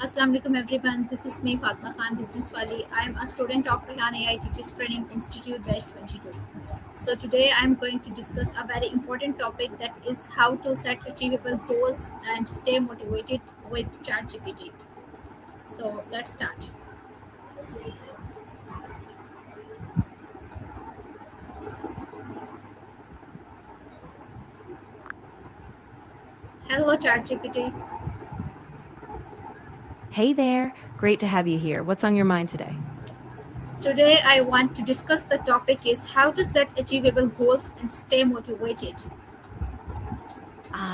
Assalamu alaikum everyone. This is me Fatima Khan, Business Wali. I am a student of Rehan AI Teachers Training Institute Batch 22. So today I am going to discuss a very important topic, that is how to set achievable goals and stay motivated with ChatGPT. So let's start. Hello ChatGPT. Hey there, great to have you here. What's on your mind today? Today I want to discuss the topic is how to set achievable goals and stay motivated.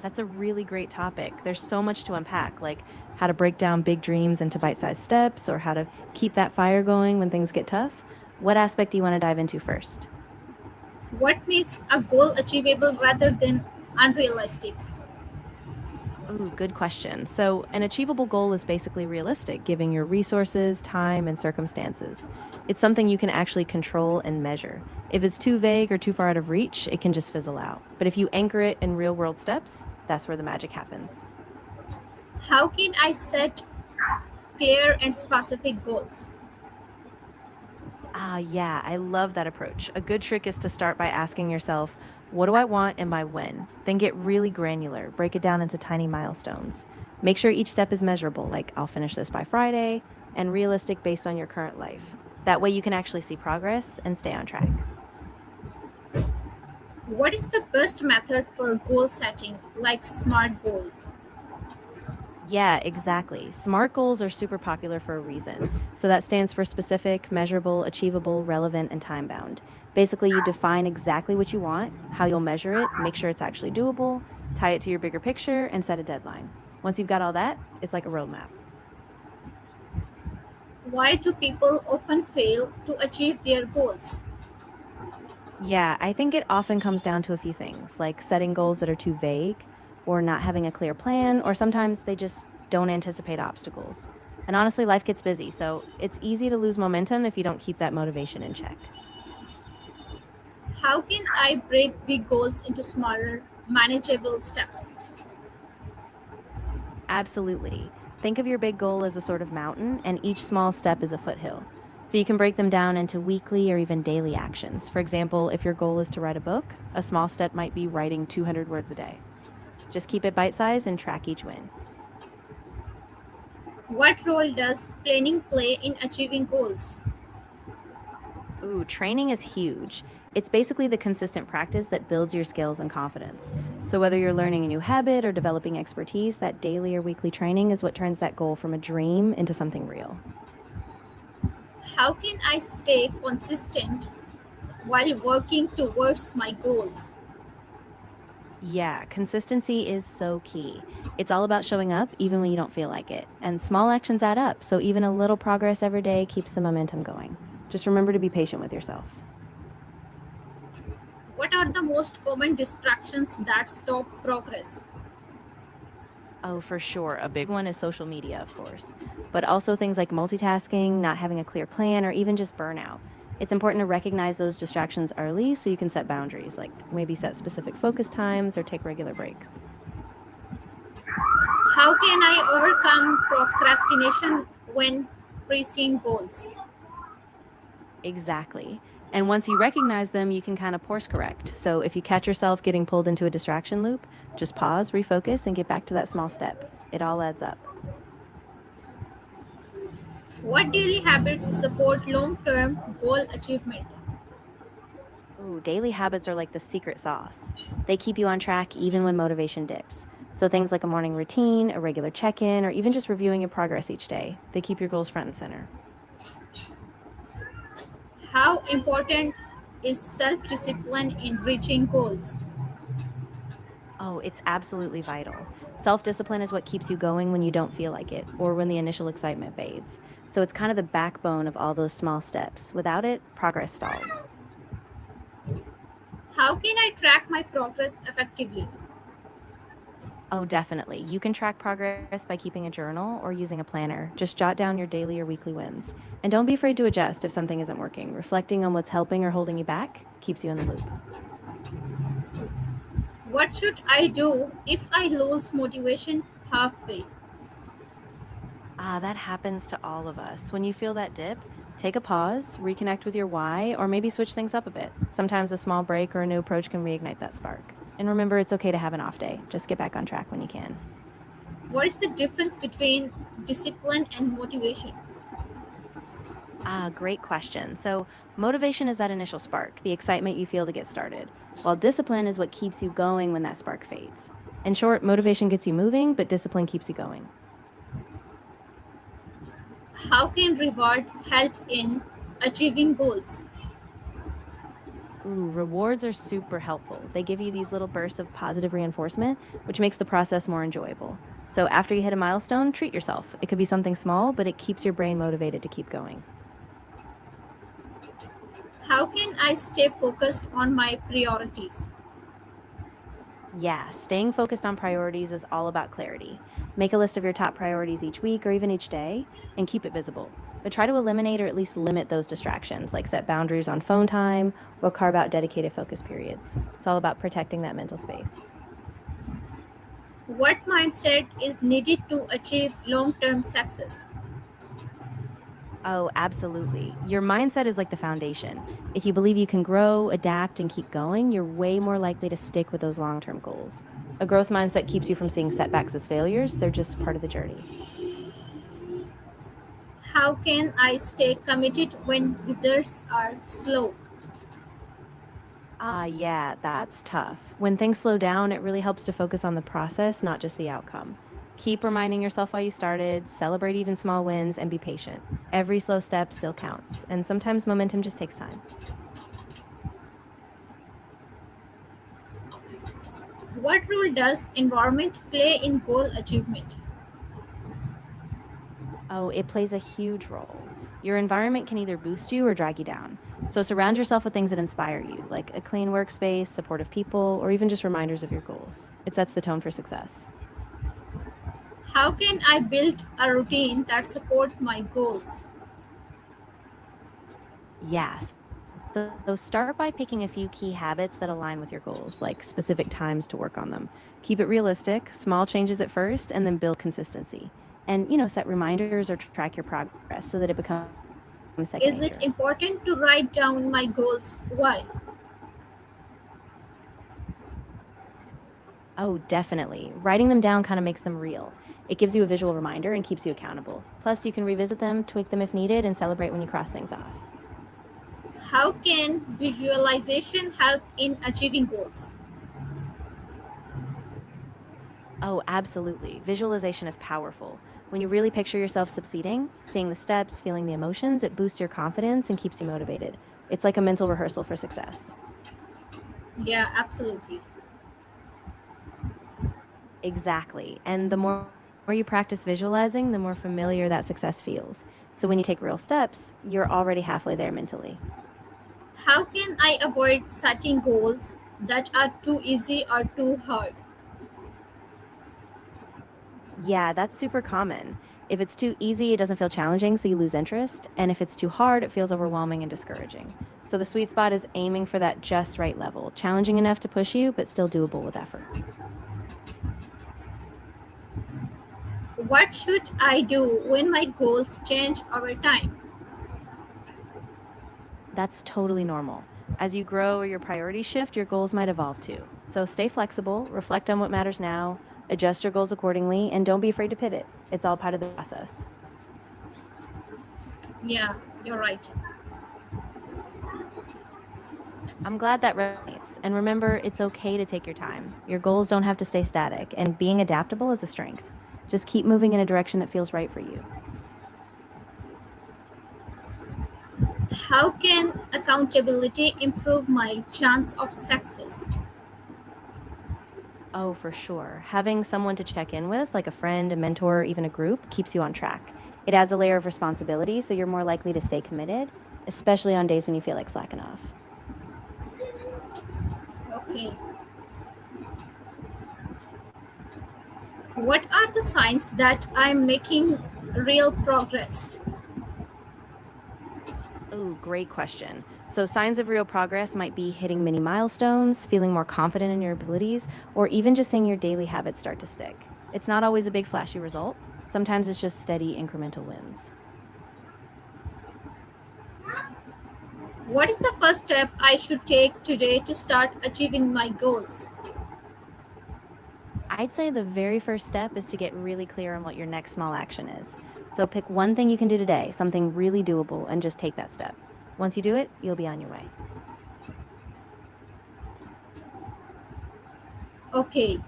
That's a really great topic. There's so much to unpack, like how to break down big dreams into bite sized steps or how to keep that fire going when things get tough. What aspect do you want to dive into first? What makes a goal achievable rather than unrealistic? Ooh, good question. So, an achievable goal is basically realistic, giving your resources, time, and circumstances. It's something you can actually control and measure. If it's too vague or too far out of reach, it can just fizzle out. But if you anchor it in real world steps, that's where the magic happens. How can I set clear and specific goals? Yeah, I love that approach. A good trick is to start by asking yourself, what do I want and by when? Then get really granular, break it down into tiny milestones. Make sure each step is measurable, like I'll finish this by Friday, and realistic based on your current life. That way you can actually see progress and stay on track. What is the best method for goal setting, like SMART goal? Yeah, exactly. SMART goals are super popular for a reason. So that stands for specific, measurable, achievable, relevant, and time bound. Basically, you define exactly what you want, how you'll measure it, make sure it's actually doable, tie it to your bigger picture, and set a deadline. Once you've got all that, it's like a roadmap. Why do people often fail to achieve their goals? Yeah, I think it often comes down to a few things, like setting goals that are too vague, or not having a clear plan, or sometimes they just don't anticipate obstacles. And honestly, life gets busy, so it's easy to lose momentum if you don't keep that motivation in check. How can I break big goals into smaller, manageable steps? Absolutely. Think of your big goal as a sort of mountain, and each small step is a foothill. So you can break them down into weekly or even daily actions. For example, if your goal is to write a book, a small step might be writing 200 words a day. Just keep it bite sized and track each win. What role does planning play in achieving goals? Ooh, training is huge. It's basically the consistent practice that builds your skills and confidence. So, whether you're learning a new habit or developing expertise, that daily or weekly training is what turns that goal from a dream into something real. How can I stay consistent while working towards my goals? Yeah, consistency is so key. It's all about showing up even when you don't feel like it. And small actions add up, so even a little progress every day keeps the momentum going. Just remember to be patient with yourself. What are the most common distractions that stop progress? Oh, for sure. A big one is social media, of course, but also things like multitasking, not having a clear plan, or even just burnout. It's important to recognize those distractions early so you can set boundaries, like maybe set specific focus times or take regular breaks. How can I overcome procrastination when pursuing goals? Exactly. And once you recognize them, you can kind of course correct. So if you catch yourself getting pulled into a distraction loop, just pause, refocus, and get back to that small step. It all adds up. What daily habits support long term goal achievement? Ooh, daily habits are like the secret sauce. They keep you on track even when motivation dips. So things like a morning routine, a regular check in, or even just reviewing your progress each day, they keep your goals front and center. How important is self discipline in reaching goals? Oh, it's absolutely vital. Self discipline is what keeps you going when you don't feel like it or when the initial excitement fades. So it's kind of the backbone of all those small steps. Without it, progress stalls. How can I track my progress effectively? Oh, definitely. You can track progress by keeping a journal or using a planner. Just jot down your daily or weekly wins. And don't be afraid to adjust if something isn't working. Reflecting on what's helping or holding you back keeps you in the loop. What should I do if I lose motivation halfway? That happens to all of us. When you feel that dip, take a pause, reconnect with your why, or maybe switch things up a bit. Sometimes a small break or a new approach can reignite that spark. And remember, it's okay to have an off day. Just get back on track when you can. What is the difference between discipline and motivation? Great question. So, motivation is that initial spark, the excitement you feel to get started, while discipline is what keeps you going when that spark fades. In short, motivation gets you moving, but discipline keeps you going. How can reward help in achieving goals? Ooh, rewards are super helpful. They give you these little bursts of positive reinforcement, which makes the process more enjoyable. So, after you hit a milestone, treat yourself. It could be something small, but it keeps your brain motivated to keep going. How can I stay focused on my priorities? Yeah, staying focused on priorities is all about clarity. Make a list of your top priorities each week or even each day and keep it visible. But try to eliminate or at least limit those distractions, like set boundaries on phone time or carve out dedicated focus periods. It's all about protecting that mental space. What mindset is needed to achieve long term success? Oh, absolutely. Your mindset is like the foundation. If you believe you can grow, adapt, and keep going, you're way more likely to stick with those long term goals. A growth mindset keeps you from seeing setbacks as failures, they're just part of the journey. How can I stay committed when results are slow? Yeah, that's tough. When things slow down, it really helps to focus on the process, not just the outcome. Keep reminding yourself why you started, celebrate even small wins, and be patient. Every slow step still counts, and sometimes momentum just takes time. What role does environment play in goal achievement? Oh, it plays a huge role. Your environment can either boost you or drag you down. So surround yourself with things that inspire you, like a clean workspace, supportive people, or even just reminders of your goals. It sets the tone for success. How can I build a routine that supports my goals? Yes. So start by picking a few key habits that align with your goals, like specific times to work on them. Keep it realistic, small changes at first, and then build consistency. And, set reminders or track your progress so that it becomes second Is it nature. important to write down my goals? Why? Oh, definitely. Writing them down kind of makes them real. It gives you a visual reminder and keeps you accountable. Plus, you can revisit them, tweak them if needed, and celebrate when you cross things off. How can visualization help in achieving goals? Oh, absolutely. Visualization is powerful. When you really picture yourself succeeding, seeing the steps, feeling the emotions, it boosts your confidence and keeps you motivated. It's like a mental rehearsal for success. Yeah, absolutely. Exactly. And the more you practice visualizing, the more familiar that success feels. So when you take real steps, you're already halfway there mentally. How can I avoid setting goals that are too easy or too hard? Yeah, that's super common. If it's too easy, it doesn't feel challenging, so you lose interest. And if it's too hard, it feels overwhelming and discouraging. So the sweet spot is aiming for that just right level, challenging enough to push you, but still doable with effort. What should I do when my goals change over time? That's totally normal. As you grow or your priorities shift, your goals might evolve too. So stay flexible, reflect on what matters now, adjust your goals accordingly, and don't be afraid to pivot. It's all part of the process. Yeah, you're right. I'm glad that resonates. And remember, it's okay to take your time. Your goals don't have to stay static, and being adaptable is a strength. Just keep moving in a direction that feels right for you. How can accountability improve my chance of success? Oh, for sure. Having someone to check in with, like a friend, a mentor, or even a group, keeps you on track. It adds a layer of responsibility, so you're more likely to stay committed, especially on days when you feel like slacking off. Okay. What are the signs that I'm making real progress? Oh, great question. So, signs of real progress might be hitting mini milestones, feeling more confident in your abilities, or even just seeing your daily habits start to stick. It's not always a big flashy result. Sometimes it's just steady incremental wins. What is the first step I should take today to start achieving my goals? I'd say the very first step is to get really clear on what your next small action is. So pick one thing you can do today, something really doable, and just take that step. Once you do it, you'll be on your way. Okay,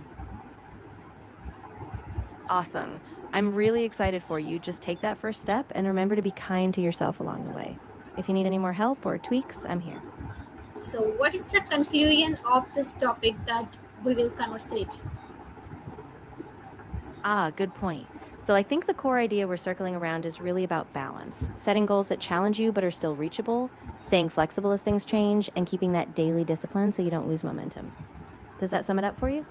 Awesome. I'm really excited for you. Just take that first step and remember to be kind to yourself along the way. If you need any more help or tweaks, I'm here. so what is the conclusion of this topic that we will conversate? Good point. So I think the core idea we're circling around is really about balance, setting goals that challenge you but are still reachable, staying flexible as things change, and keeping that daily discipline so you don't lose momentum. Does that sum it up for you?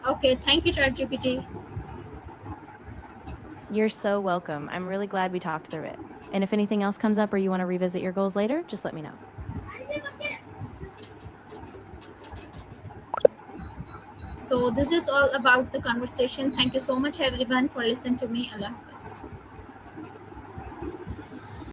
Okay, thank you, ChatGPT. You're so welcome. I'm really glad we talked through it. And if anything else comes up or you want to revisit your goals later, just let me know. So this is all about the conversation. Thank you so much, everyone, for listening to me. Allah Hafiz.